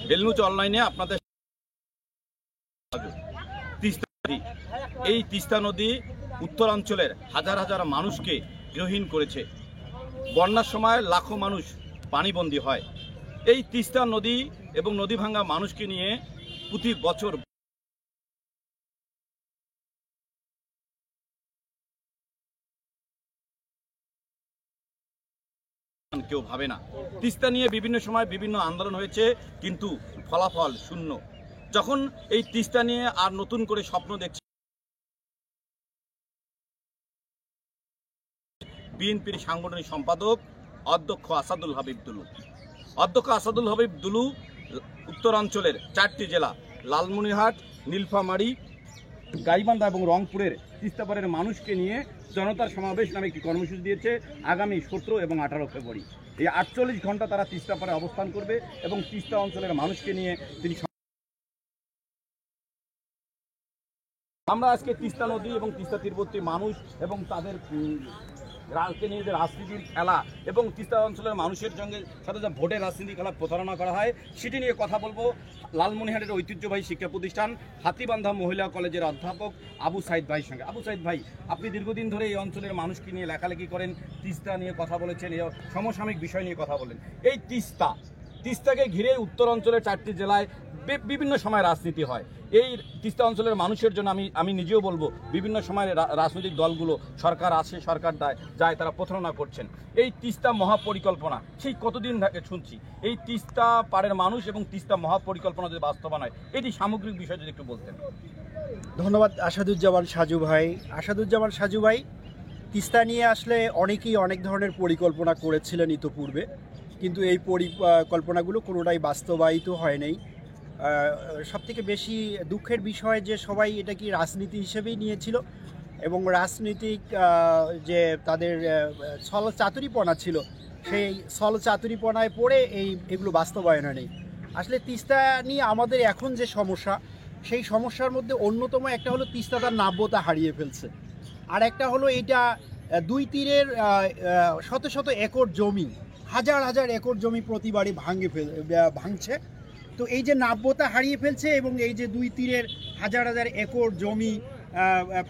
Daily news অনলাইনে আপনাদের তিস্তা নদী, এই তিস্তা নদী উত্তরাঞ্চলের হাজার হাজার মানুষকে গৃহহীন করেছে। বন্যার সময় লাখো মানুষ পানিবন্দী হয়। এই তিস্তা নদী এবং নদী ভাঙ্গা মানুষকে নিয়ে প্রতি বছর কেউ ভাবে না। তিস্তা নিয়ে বিভিন্ন সময় বিভিন্ন আন্দোলন হয়েছে, কিন্তু ফলাফল শূন্য। যখন এই তিস্তা নিয়ে আর নতুন করে স্বপ্ন দেখছে বিএনপির সাংগঠনিক সম্পাদক অধ্যক্ষ আসাদুল হাবিব দুলু। অধ্যক্ষ আসাদুল হাবিব দুলু উত্তরাঞ্চলের 4টি জেলা লালমনিরহাট, নীলফামারী, গাইবান্ধা এবং রংপুরের তিস্তাপাড়ের মানুষকে নিয়ে জনতার সমাবেশ নামে একটি কর্মসূচি দিয়েছে আগামী 17 এবং 18 ফেব্রুয়ারি। এই 48 ঘন্টা তারা তিস্তাপাড়ে অবস্থান করবে এবং তিস্তা অঞ্চলের মানুষকে নিয়ে তিনি। আমরা আজকে তিস্তা নদী এবং তিস্তা তীরবর্তী মানুষ এবং তাদের নিয়ে যে রাজনীতির খেলা এবং তিস্তা অঞ্চলের মানুষের সাথে যে ভোটের রাজনীতি খেলা প্রতারণা করা হয় সেটি নিয়ে কথা বলবো লালমনিরহাটের ঐতিহ্যবাহী শিক্ষা প্রতিষ্ঠান হাতীবান্ধা মহিলা কলেজের অধ্যাপক আবু সাইদ ভাইয়ের সঙ্গে। আবু সাইদ ভাই, আপনি দীর্ঘদিন ধরে এই অঞ্চলের মানুষকে নিয়ে লেখালেখি করেন, তিস্তা নিয়ে কথা বলেছেন, এই সমসাময়িক বিষয় নিয়ে কথা বলেন। এই তিস্তাকে ঘিরে উত্তর অঞ্চলের 4টি জেলায় বিভিন্ন সময় রাজনীতি হয়। এই তিস্তা অঞ্চলের মানুষের জন্য আমি নিজেও বলবো, বিভিন্ন সময় রাজনৈতিক দলগুলো সরকার আসে, সরকার যায়, তারা প্রতারণা করছেন। এই তিস্তা মহাপরিকল্পনা সেই কতদিন থেকে শুনছি, এই তিস্তা পাড়ের মানুষ এবং তিস্তা মহাপরিকল্পনা যদি বাস্তবায়ন হয়, এটি সামগ্রিক বিষয় যদি একটু বলতেন। ধন্যবাদ আসাদুজ্জামান সাজু ভাই। আসাদুজ্জামান সাজু ভাই, তিস্তা নিয়ে আসলে অনেকেই অনেক ধরনের পরিকল্পনা করেছিলেন ইতোপূর্বে, কিন্তু এই পরিকল্পনাগুলো কোনোটাই বাস্তবায়িত হয় নাই। সবথেকে বেশি দুঃখের বিষয় যে সবাই এটা কি রাজনীতি হিসেবেই নিয়েছিল এবং রাজনৈতিক যে তাদের ছলচাতুরিপনা ছিল, সেই ছলচাতুরিপনায় পড়ে এগুলো বাস্তবায়ন নেই। আসলে তিস্তা নিয়ে আমাদের এখন যে সমস্যা, সেই সমস্যার মধ্যে অন্যতম একটা হলো তিস্তা তার নাব্যতা হারিয়ে ফেলছে, আর একটা হলো এইটা দুই তীরের শত শত একর জমি, হাজার হাজার একর জমি প্রতিবারই ভাঙছে। তো এই যে নাব্যতা হারিয়ে ফেলছে এবং এই যে দুই তীরের হাজার হাজার একর জমি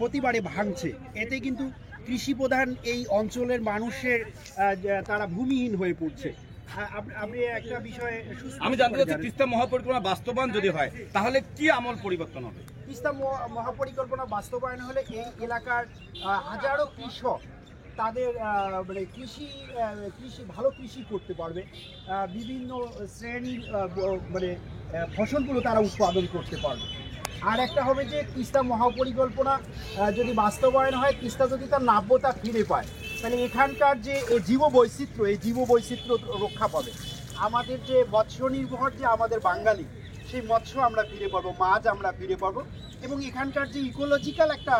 প্রতিবারে ভাঙছে, এতে কিন্তু কৃষি প্রধান এই অঞ্চলের মানুষের তারা ভূমিহীন হয়ে পড়ছে। আপনি একটা বিষয়ে আমি জানতে চাচ্ছি, তিস্তা মহাপরিকল্পনা বাস্তবায়ন যদি হয় তাহলে কি আমল পরিবর্তন হবে? তিস্তা মহাপরিকল্পনা বাস্তবায়ন হলে এই এলাকার হাজারো কৃষক তাদের মানে ভালো কৃষি করতে পারবে, বিভিন্ন শ্রেণীর মানে ফসলগুলো তারা উৎপাদন করতে পারবে। আর একটা হবে যে তিস্তা মহাপরিকল্পনা যদি বাস্তবায়ন হয়, তিস্তা যদি তার নাব্যতা ফিরে পায়, তাহলে এখানকার যে জীববৈচিত্র্য, এই জীববৈচিত্র্য রক্ষা পাবে। আমাদের যে মৎস্য নির্ভর যে আমাদের বাঙালি, সেই মৎস্য আমরা ফিরে পাবো, মাছ আমরা ফিরে পাবো, এবং এখানকার যে ইকোলজিক্যাল একটা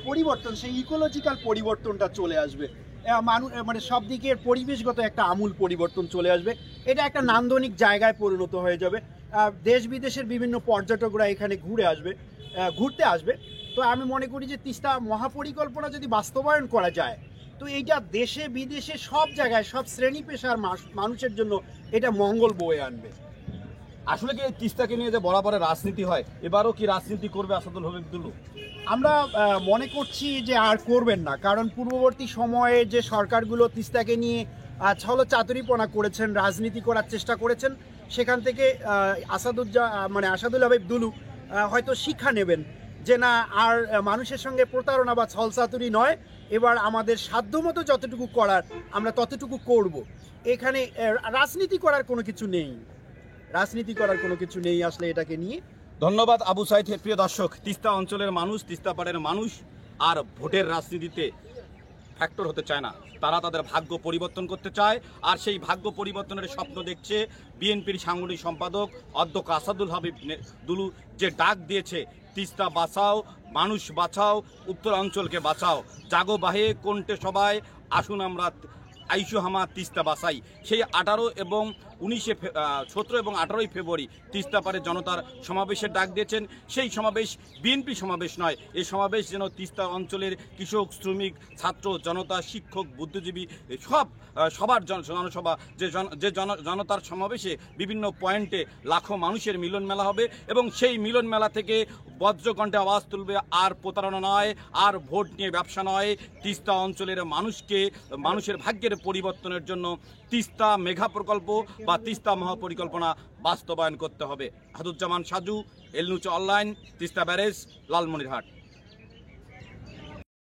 পরিবর্তন, সেই ইকোলজিক্যাল পরিবর্তনটা চলে আসবে। মানে সব দিকের পরিবেশগত একটা আমূল পরিবর্তন চলে আসবে। এটা একটা নান্দনিক জায়গায় পরিণত হয়ে যাবে। দেশ বিদেশের বিভিন্ন পর্যটকরা এখানে ঘুরতে আসবে। তো আমি মনে করি যে তিস্তা মহাপরিকল্পনা যদি বাস্তবায়ন করা যায়, তো এইটা দেশে বিদেশে সব জায়গায় সব শ্রেণী পেশার মানুষের জন্য এটা মঙ্গল বয়ে আনবে। আসলে কি তিস্তাকে নিয়ে যে বরাবর রাজনীতি হয়, এবারও কি রাজনীতি করবে আসাদুল হাবিব দুলু? আমরা মনে করছি যে আর করবেন না, কারণ পূর্ববর্তী সময়ে যে সরকারগুলো তিস্তাকে নিয়ে ছলচাতুরিপনা করেছেন, রাজনীতি করার চেষ্টা করেছেন, সেখান থেকে আসাদুল হাবিব দুলু হয়তো শিক্ষা নেবেন যে না, আর মানুষের সঙ্গে প্রতারণা বা ছলচাতুরি নয়, এবার আমাদের সাধ্যমতো যতটুকু করার আমরা ততটুকু করব। এখানে রাজনীতি করার কোনো কিছু নেই আসলে এটাকে নিয়ে। ধন্যবাদ আবু সাইদ। প্রিয় দর্শক, তিস্তা অঞ্চলের মানুষ, তিস্তা পাড়ের মানুষ আর ভোটের রাজনীতিতে ফ্যাক্টর হতে চায় না, তারা তাদের ভাগ্য পরিবর্তন করতে চায়। আর সেই ভাগ্য পরিবর্তনের স্বপ্ন দেখছে বিএনপির সাংগঠনিক সম্পাদক অধ্যক্ষ আসাদুল হাবিব দুলু, যে ডাক দিয়েছে তিস্তা বাঁচাও, মানুষ বাঁচাও, উত্তরাঞ্চলকে বাঁচাও, জাগো বাহে কোনটে সবাই, আসুন আমরা আইসু হামা তিস্তা বাঁচাই। সেই 18 এবং 17 এবং 18 ফেব্রুয়ারি তিস্তা পারে জনতার সমাবেশের ডাক দিয়েছেন। সেই সমাবেশ বিএনপি সমাবেশ নয়, এই সমাবেশ যেন তিস্তা অঞ্চলের কৃষক, শ্রমিক, ছাত্র, জনতা, শিক্ষক, বুদ্ধিজীবী সবার জনসভা, যে জনতার সমাবেশে বিভিন্ন পয়েন্টে লাখো মানুষের মিলন মেলা হবে এবং সেই মিলন মেলা থেকে বজ্রকণ্ঠে আওয়াজ তুলবে, আর প্রতারণা নয়, আর ভোট নিয়ে ব্যবসা নয়, তিস্তা অঞ্চলের মানুষের ভাগ্যের পরিবর্তনের জন্য তিস্তা মেঘা প্রকল্প বা তিস্তা মহাপরিকল্পনা বাস্তবায়ন করতে হবে। Asaduzzaman Saju, L news online, Teesta barrage, Lalmonirhat.